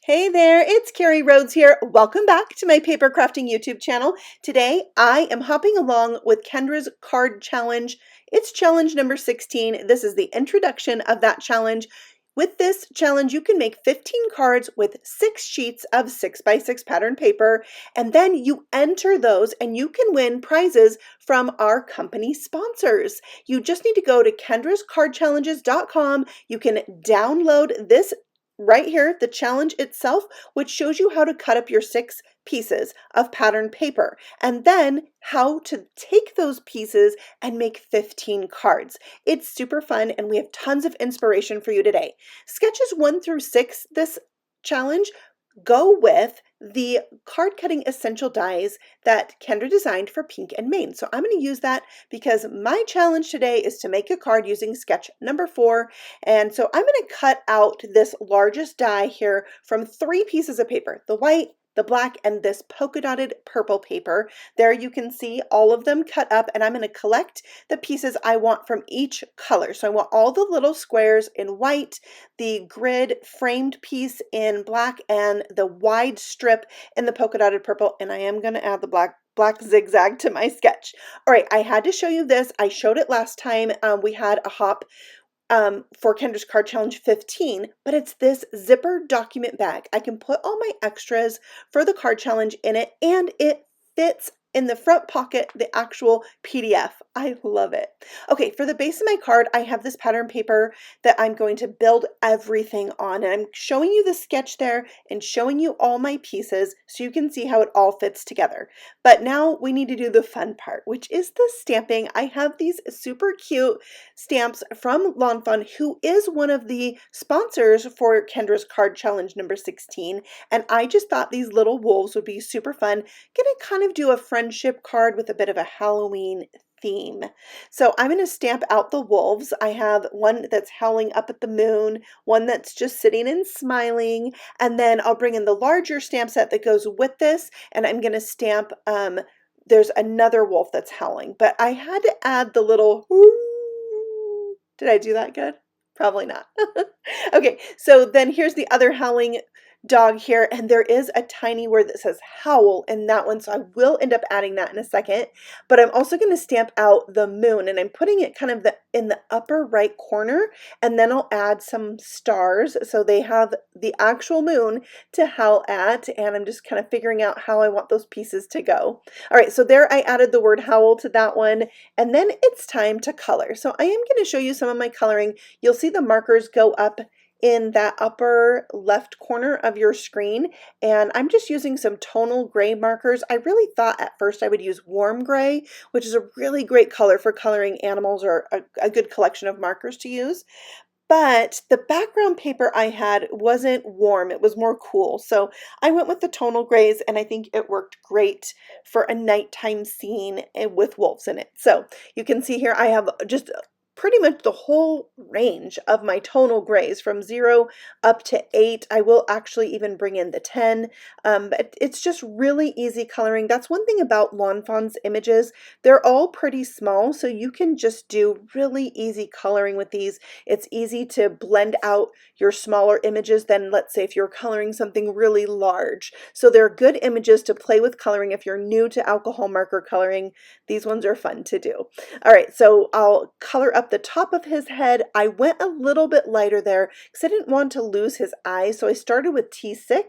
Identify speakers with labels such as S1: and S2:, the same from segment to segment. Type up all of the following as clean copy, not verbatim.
S1: Hey there, it's Carrie Rhodes here. Welcome back to my paper crafting YouTube channel. Today I am hopping along with Kendra's card challenge. It's challenge number 16. This is the introduction of that challenge. With this challenge, you can make 15 cards with 6 sheets of 6x6 pattern paper, and then you enter those and you can win prizes from our company sponsors. You just need to go to kendrascardchallenges.com. You can download this right here, the challenge itself, which shows you how to cut up your 6 pieces of pattern paper and then how to take those pieces and make 15 cards. It's super fun and we have tons of inspiration for you today. Sketches 1 through 6 this challenge go with the card cutting essential dies that Kendra designed for Pink and Maine. So I'm going to use that because my challenge today is to make a card using sketch number 4. And so I'm going to cut out this largest die here from 3 pieces of paper, the white, the black, and this polka dotted purple paper. There you can see all of them cut up, and I'm going to collect the pieces I want from each color. So I want all the little squares in white, the grid framed piece in black, and the wide strip in the polka dotted purple, and I am going to add the black zigzag to my sketch. All right, I had to show you this. I showed it last time. We had a hop for Kendra's Card Challenge 15, but it's this zipper document bag. I can put all my extras for the card challenge in it, and it fits in the front pocket, the actual PDF. I love it. Okay, for the base of my card, I have this pattern paper that I'm going to build everything on. And I'm showing you the sketch there and showing you all my pieces so you can see how it all fits together. But now we need to do the fun part, which is the stamping. I have these super cute stamps from Lawn Fawn, who is one of the sponsors for Kendra's Card Challenge number 16. And I just thought these little wolves would be super fun. Gonna kind of do a friendship card with a bit of a Halloween theme. So I'm going to stamp out the wolves. I have one that's howling up at the moon, one that's just sitting and smiling, and then I'll bring in the larger stamp set that goes with this, and I'm going to stamp, there's another wolf that's howling, but I had to add the little, did I do that good? Probably not. Okay, so then here's the other howling dog here, and there is a tiny word that says howl in that one, so I will end up adding that in a second. But I'm also going to stamp out the moon, and I'm putting it kind of in the upper right corner, and then I'll add some stars so they have the actual moon to howl at, and I'm just kind of figuring out how I want those pieces to go. All right, so there I added the word howl to that one, and then it's time to color. So I am going to show you some of my coloring. You'll see the markers go up in that upper left corner of your screen, and I'm just using some tonal gray markers. I really thought at first I would use warm gray, which is a really great color for coloring animals, or a good collection of markers to use. But the background paper I had wasn't warm, it was more cool. So I went with the tonal grays, and I think it worked great for a nighttime scene with wolves in it. So you can see here I have just pretty much the whole range of my tonal grays from 0 up to 8. I will actually even bring in the 10, but it's just really easy coloring. That's one thing about Lawn Fawn's images. They're all pretty small, so you can just do really easy coloring with these. It's easy to blend out your smaller images than, let's say, if you're coloring something really large. So they're good images to play with coloring if you're new to alcohol marker coloring. These ones are fun to do. All right, so I'll color up the top of his head. I went a little bit lighter there because I didn't want to lose his eyes. So I started with T6,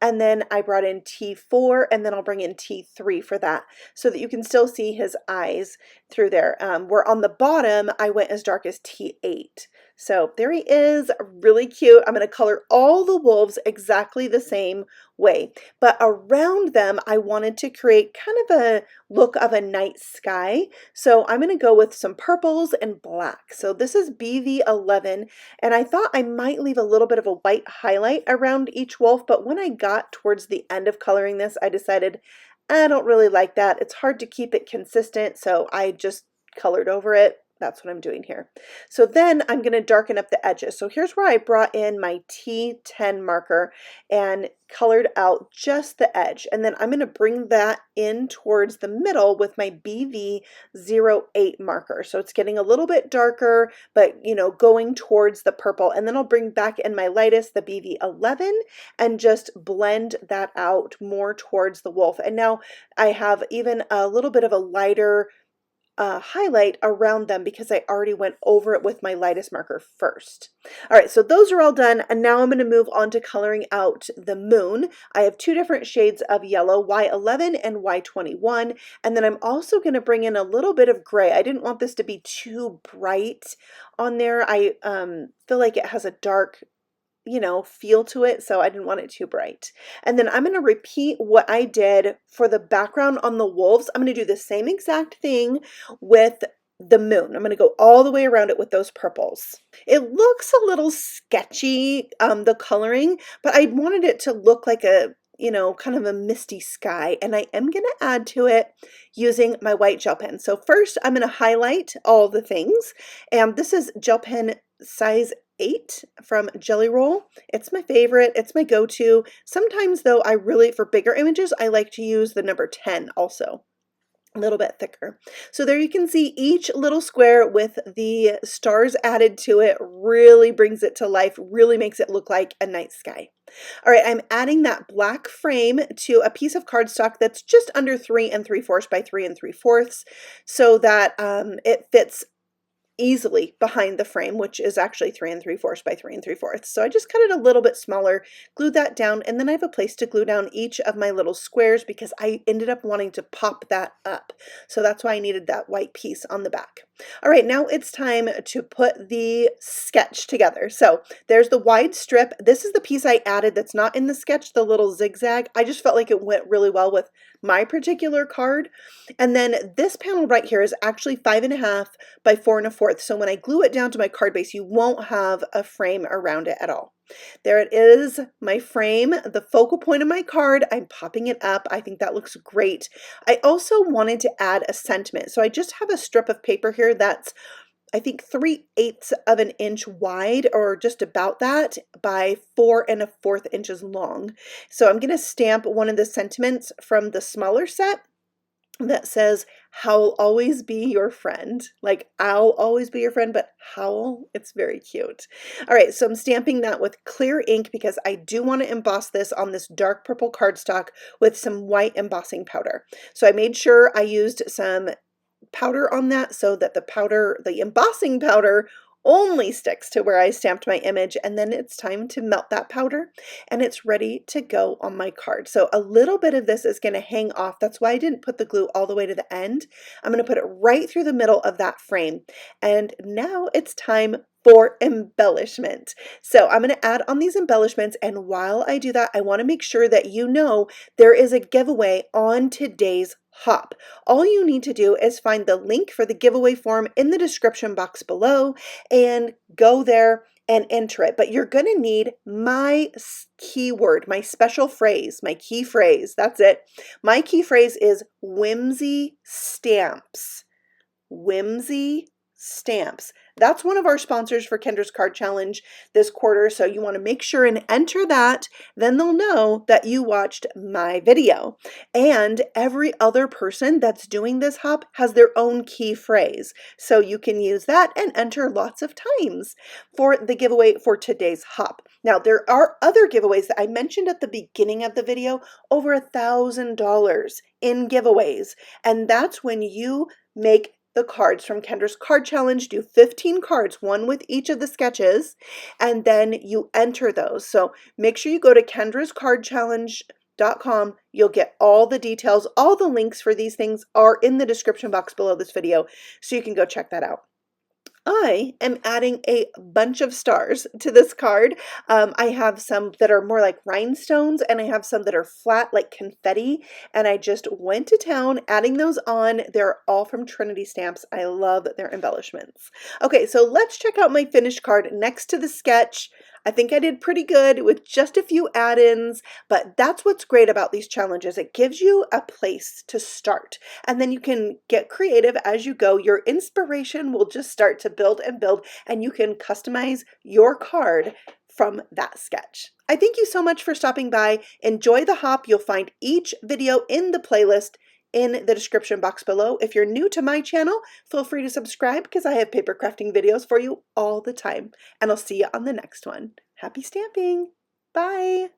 S1: and then I brought in T4, and then I'll bring in T3 for that so that you can still see his eyes through there. Where on the bottom, I went as dark as T8. So there he is, really cute. I'm going to color all the wolves exactly the same way, but around them I wanted to create kind of a look of a night sky. So I'm going to go with some purples and black. So this is BV11, and I thought I might leave a little bit of a white highlight around each wolf, but when I got towards the end of coloring this, I decided I don't really like that. It's hard to keep it consistent, so I just colored over it. That's what I'm doing here. So then I'm going to darken up the edges. So here's where I brought in my T10 marker and colored out just the edge. And then I'm going to bring that in towards the middle with my BV08 marker. So it's getting a little bit darker, but going towards the purple. And then I'll bring back in my lightest, the BV11, and just blend that out more towards the wolf. And now I have even a little bit of a lighter highlight around them because I already went over it with my lightest marker first. All right, so those are all done, and now I'm going to move on to coloring out the moon. I have two different shades of yellow, Y11 and Y21, and then I'm also going to bring in a little bit of gray. I didn't want this to be too bright on there. I feel like it has a dark feel to it, so I didn't want it too bright. And then I'm going to repeat what I did for the background on the wolves. I'm going to do the same exact thing with the moon. I'm going to go all the way around it with those purples. It looks a little sketchy, the coloring, but I wanted it to look like a kind of a misty sky, and I am going to add to it using my white gel pen. So first I'm going to highlight all the things, and this is gel pen size 8 from Jelly Roll. It's my favorite. It's my go-to. Sometimes though, for bigger images, I like to use the number 10 also. A little bit thicker. So there you can see each little square with the stars added to it really brings it to life, really makes it look like a night sky. All right, I'm adding that black frame to a piece of cardstock that's just under 3 3/4 by 3 3/4 so that it fits easily behind the frame, which is actually 3 3/4 by 3 3/4. So I just cut it a little bit smaller, glued that down, and then I have a place to glue down each of my little squares because I ended up wanting to pop that up. So that's why I needed that white piece on the back. All right, now it's time to put the sketch together. So there's the wide strip. This is the piece I added that's not in the sketch, the little zigzag. I just felt like it went really well with my particular card. And then this panel right here is actually 5.5 by 4 1/4. So when I glue it down to my card base, you won't have a frame around it at all. There it is, my frame, the focal point of my card. I'm popping it up. I think that looks great. I also wanted to add a sentiment. So I just have a strip of paper here that's, I think, 3/8 of an inch wide, or just about that, by 4 1/4 inches long. So I'm going to stamp one of the sentiments from the smaller set that says, "How'll always be your friend." Like, I'll always be your friend, but howl, it's very cute. All right, so I'm stamping that with clear ink because I do want to emboss this on this dark purple cardstock with some white embossing powder. So I made sure I used some powder on that so that the embossing powder only sticks to where I stamped my image, and then it's time to melt that powder and it's ready to go on my card. So a little bit of this is going to hang off. That's why I didn't put the glue all the way to the end. I'm going to put it right through the middle of that frame. And now it's time for embellishment. So I'm going to add on these embellishments, and while I do that, I want to make sure that you know there is a giveaway on today's hop. All you need to do is find the link for the giveaway form in the description box below and go there and enter it. But you're going to need my keyword, my special phrase, my key phrase. That's it. My key phrase is whimsy stamps. Whimsy stamps. That's one of our sponsors for Kendra's Card Challenge this quarter, so you want to make sure and enter that. Then they'll know that you watched my video. And every other person that's doing this hop has their own key phrase, so you can use that and enter lots of times for the giveaway for today's hop. Now, there are other giveaways that I mentioned at the beginning of the video, over $1,000 in giveaways, and that's when you make the cards from Kendra's Card Challenge. Do 15 cards, one with each of the sketches, and then you enter those. So make sure you go to kendrascardchallenge.com. You'll get all the details. All the links for these things are in the description box below this video, so you can go check that out. I am adding a bunch of stars to this card. I have some that are more like rhinestones, and I have some that are flat like confetti, and I just went to town adding those on. They're all from Trinity Stamps. I love their embellishments. Okay, so let's check out my finished card next to the sketch. I think I did pretty good with just a few add-ins, but that's what's great about these challenges. It gives you a place to start, and then you can get creative as you go. Your inspiration will just start to build and build, and you can customize your card from that sketch. I thank you so much for stopping by. Enjoy the hop. You'll find each video in the playlist in the description box below. If you're new to my channel, feel free to subscribe because I have paper crafting videos for you all the time. And I'll see you on the next one. Happy stamping! Bye!